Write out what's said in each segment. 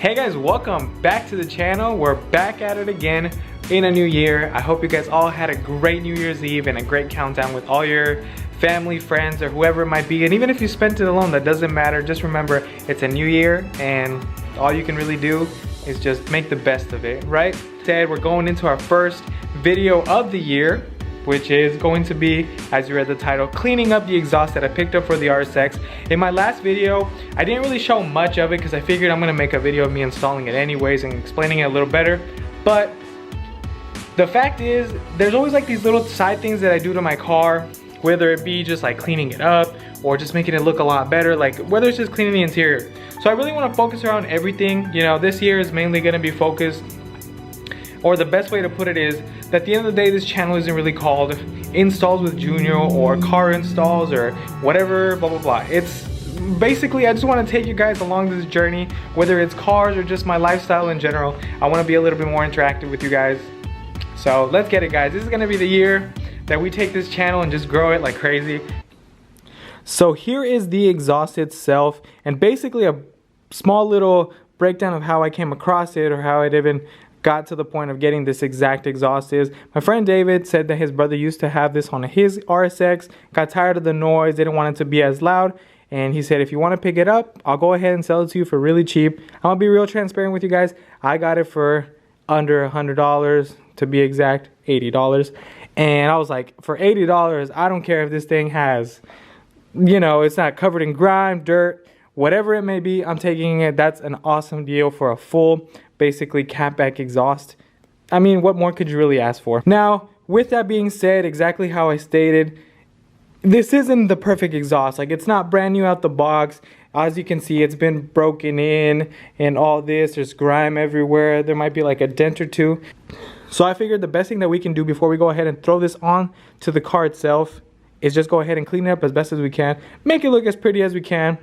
Hey guys, welcome back to the channel. We're back at it again in a new year. I hope you guys all had a great New Year's Eve and a great countdown with all your family, friends, or whoever it might be. And even if you spent it alone, that doesn't matter. Just remember, it's a new year and all you can really do is just make the best of it, right? Today, we're going into our first video of the year, which is going to be, as you read the title, cleaning up the exhaust that I picked up for the RSX. In my last video, I didn't really show much of it because I figured I'm gonna make a video of me installing it anyways and explaining it a little better. But the fact is, there's always like these little side things that I do to my car, whether it be just like cleaning it up or just making it look a lot better, like whether it's just cleaning the interior. So I really wanna focus around everything. You know, this year is mainly gonna be focused, or the best way to put it is, that at the end of the day, this channel isn't really called Installs with Junior or Car Installs or whatever, blah, blah, blah. It's basically, I just want to take you guys along this journey, whether it's cars or just my lifestyle in general. I want to be a little bit more interactive with you guys. So let's get it, guys. This is going to be the year that we take this channel and just grow it like crazy. So here is the exhaust itself, and basically a small little breakdown of how I came across it or how it even got to the point of getting this exact exhaust is. My friend David said that his brother used to have this on his RSX, got tired of the noise, didn't want it to be as loud, and he said, if you want to pick it up, I'll go ahead and sell it to you for really cheap. I'm gonna be real transparent with you guys. I got it for under $100, to be exact, $80. And I was like, for $80, I don't care if this thing has, you know, it's not covered in grime, dirt, whatever it may be, I'm taking it. That's an awesome deal for a full, basically catback exhaust. I mean, what more could you really ask for? Now, with that being said, exactly how I stated, this isn't the perfect exhaust. Like, it's not brand new out the box. As you can see, it's been broken in and all this. There's grime everywhere. There might be like a dent or two. So I figured the best thing that we can do before we go ahead and throw this on to the car itself is just go ahead and clean it up as best as we can, make it look as pretty as we can.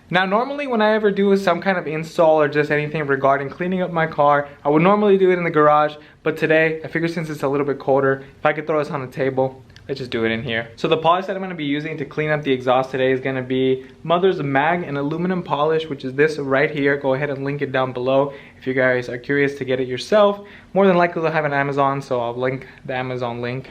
Now, normally when I ever do some kind of install or just anything regarding cleaning up my car, I would normally do it in the garage, but today I figured since it's a little bit colder, if I could throw this on the table, let's just do it in here. So the polish that I'm going to be using to clean up the exhaust today is going to be Mother's Mag and aluminum polish, which is this right here. Go ahead and link it down below if you guys are curious to get it yourself. More than likely they'll have an Amazon, so I'll link the Amazon link.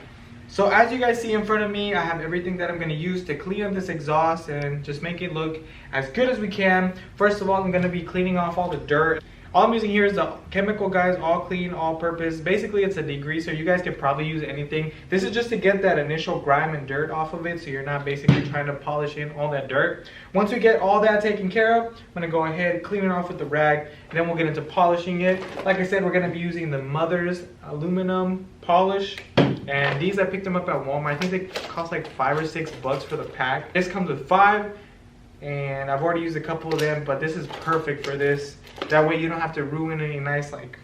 So as you guys see in front of me, I have everything that I'm going to use to clean up this exhaust and just make it look as good as we can. First of all, I'm going to be cleaning off all the dirt. All I'm using here is the chemical, guys, all clean, all purpose. Basically, it's a degreaser. You guys can probably use anything. This is just to get that initial grime and dirt off of it, so you're not basically trying to polish in all that dirt. Once we get all that taken care of, I'm gonna go ahead, clean it off with the rag, and then we'll get into polishing it. Like I said, we're gonna be using the Mother's aluminum polish. And these, I picked them up at Walmart. I think they cost like $5 or $6 for the pack. This comes with 5. And I've already used a couple of them, but this is perfect for this. That way you don't have to ruin any nice like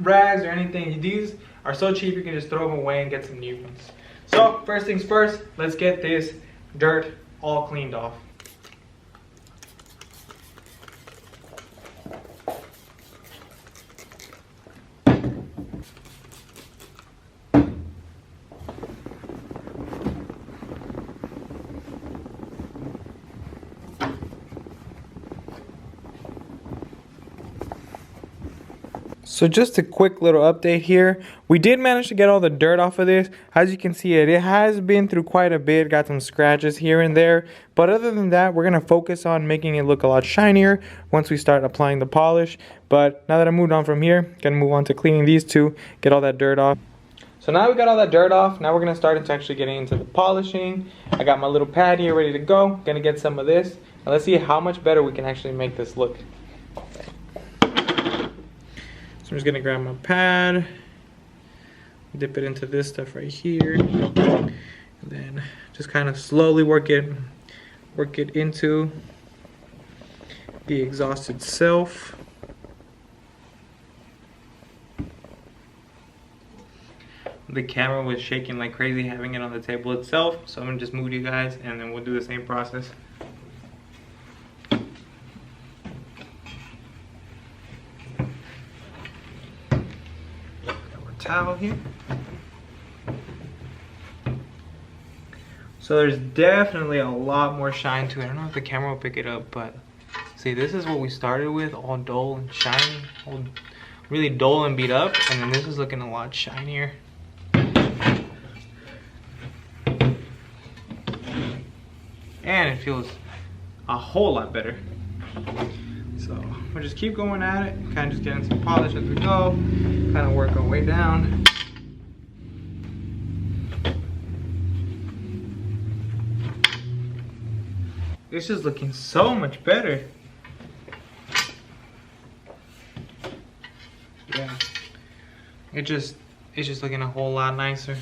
rags or anything. These are so cheap, you can just throw them away and get some new ones. So first things first, let's get this dirt all cleaned off. So just a quick little update here. We did manage to get all the dirt off of this. As you can see, it has been through quite a bit, got some scratches here and there. But other than that, we're gonna focus on making it look a lot shinier once we start applying the polish. But now that I moved on from here, gonna move on to cleaning these two, get all that dirt off. So now we got all that dirt off. Now we're gonna start into actually getting into the polishing. I got my little pad here ready to go. Gonna get some of this. And let's see how much better we can actually make this look. So I'm just gonna grab my pad, dip it into this stuff right here, and then just kind of slowly work it work it into the exhaust itself. The camera was shaking like crazy having it on the table itself, so I'm gonna just move you guys and then we'll do the same process. Got our towel here. So there's definitely a lot more shine to it. I don't know if the camera will pick it up, but see, this is what we started with, all dull and shiny, all really dull and beat up, and then this is looking a lot shinier. And it feels a whole lot better. So we'll just keep going at it, kind of just getting some polish as we go, kind of work our way down. This is looking so much better. Yeah, it's just looking a whole lot nicer.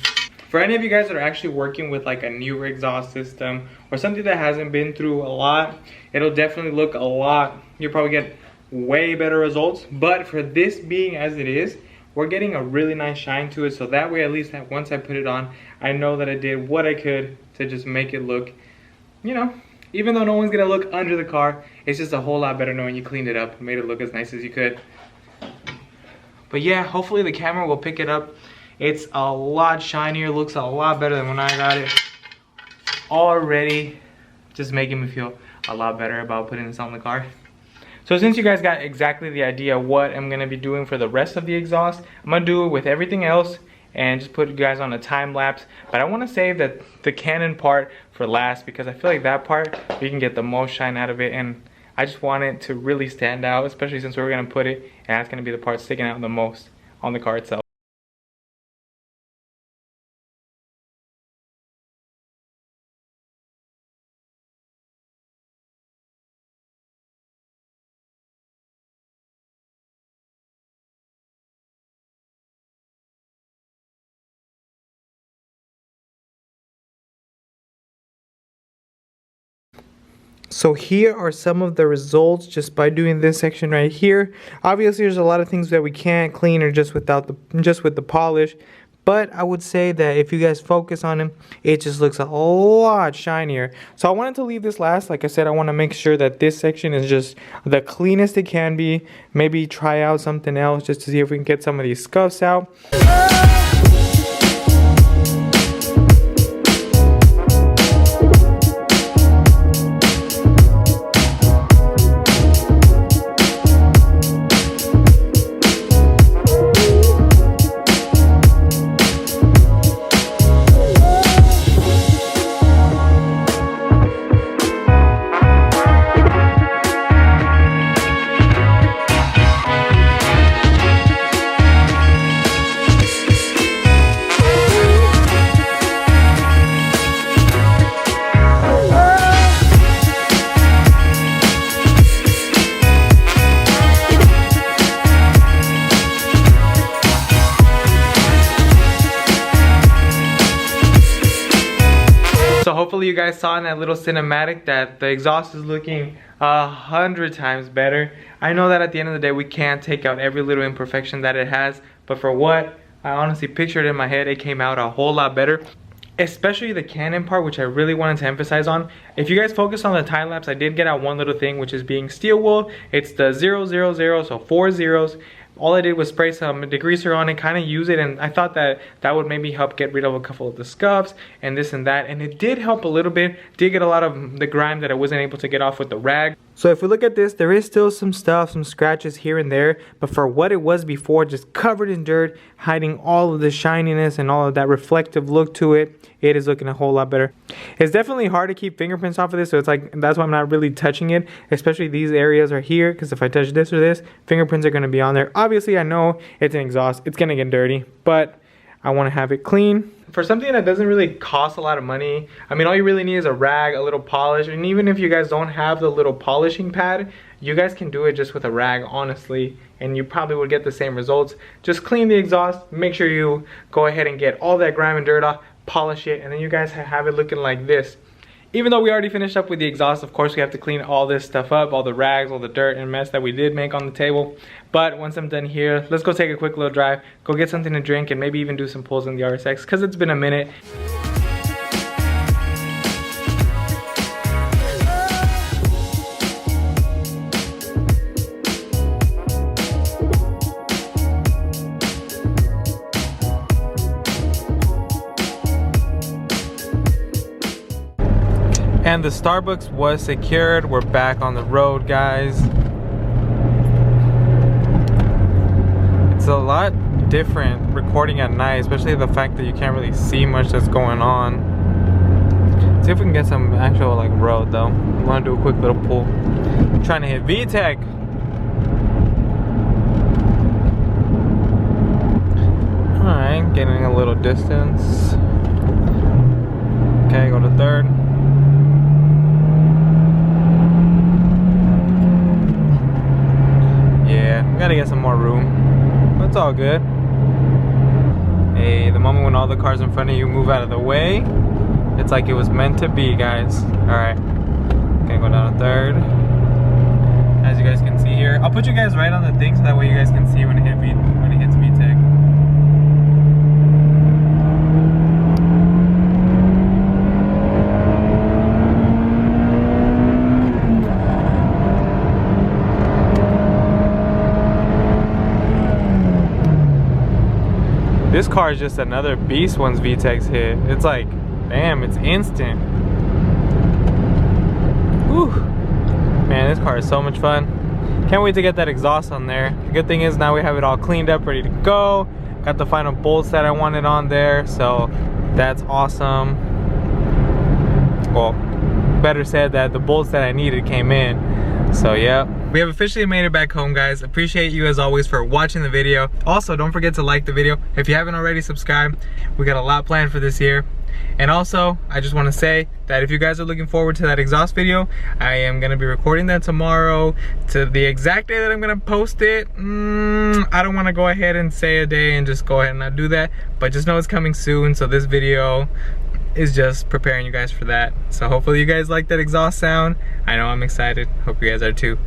For any of you guys that are actually working with like a newer exhaust system or something that hasn't been through a lot, it'll definitely look a lot, you'll probably get way better results. But for this being as it is, we're getting a really nice shine to it, so that way at least once I put it on, I know that I did what I could to just make it look, you know, even though no one's gonna look under the car, it's just a whole lot better knowing you cleaned it up and made it look as nice as you could. But yeah, hopefully the camera will pick it up. It's a lot shinier, looks a lot better than when I got it. Already just making me feel a lot better about putting this on the car. So since you guys got exactly the idea what I'm gonna be doing for the rest of the exhaust, I'm gonna do it with everything else and just put you guys on a time lapse. But I wanna save the Canon part for last because I feel like that part, you can get the most shine out of it, and I just want it to really stand out, especially since we're gonna put it, and that's gonna be the part sticking out the most on the car itself. So here are some of the results just by doing this section right here. Obviously there's a lot of things that we can't clean or just with the polish, but I would say that if you guys focus on them, it just looks a lot shinier. So I wanted to leave this last. Like I said, I want to make sure that this section is just the cleanest it can be. Maybe try out something else just to see if we can get some of these scuffs out. So hopefully you guys saw in that little cinematic that the exhaust is looking 100 times better. I know that at the end of the day we can't take out every little imperfection that it has, but for what I honestly pictured in my head, it came out a whole lot better. Especially the Canon part, which I really wanted to emphasize on. If you guys focus on the time lapse, I did get out one little thing, which is being steel wool. It's the 000, so 4 zeros. All I did was spray some degreaser on it, kind of use it, and I thought that that would maybe help get rid of a couple of the scuffs and this and that, and it did help a little bit. Did get a lot of the grime that I wasn't able to get off with the rag. So if we look at this, there is still some stuff, some scratches here and there, but for what it was before, just covered in dirt, hiding all of the shininess and all of that reflective look to it, it is looking a whole lot better. It's definitely hard to keep fingerprints off of this, so it's like, that's why I'm not really touching it, especially these areas are here, because if I touch this or this, fingerprints are going to be on there. Obviously I know it's an exhaust, it's going to get dirty, but I want to have it clean. For something that doesn't really cost a lot of money, I mean, all you really need is a rag, a little polish, and even if you guys don't have the little polishing pad, you guys can do it just with a rag, honestly, and you probably would get the same results. Just clean the exhaust, make sure you go ahead and get all that grime and dirt off, polish it, and then you guys have it looking like this. even though we already finished up with the exhaust, of course we have to clean all this stuff up, all the rags, all the dirt and mess that we did make on the table. But once I'm done here, let's go take a quick little drive, go get something to drink, and maybe even do some pulls in the RSX because it's been a minute. And the Starbucks was secured. We're back on the road, guys. It's a lot different recording at night, especially the fact that you can't really see much that's going on. See if we can get some actual like road though. I want to do a quick little pull. I'm trying to hit VTEC. Alright, getting a little distance. Okay, go to third. We gotta get some more room, but it's all good. Hey, the moment when all the cars in front of you move out of the way, it's like it was meant to be, guys. Alright, okay, go down to third. As you guys can see here, I'll put you guys right on the thing so that way you guys can see when it hits VTEC. This car is just another beast once VTEC's hit. It's like, damn, it's instant. Whew. Man, this car is so much fun. Can't wait to get that exhaust on there. The good thing is now we have it all cleaned up, ready to go. Got the final bolts that I wanted on there, so that's awesome. Well, better said that the bolts that I needed came in. So yeah, we have officially made it back home, guys. Appreciate you as always for watching the video. Also, don't forget to like the video. If you haven't already, subscribe. We got a lot planned for this year. And also, I just want to say that if you guys are looking forward to that exhaust video, I am going to be recording that tomorrow. To the exact day that I'm going to post it, I don't want to go ahead and say a day and just go ahead and not do that. But just know it's coming soon, so this video is just preparing you guys for that. So hopefully you guys like that exhaust sound. I know I'm excited. Hope you guys are too.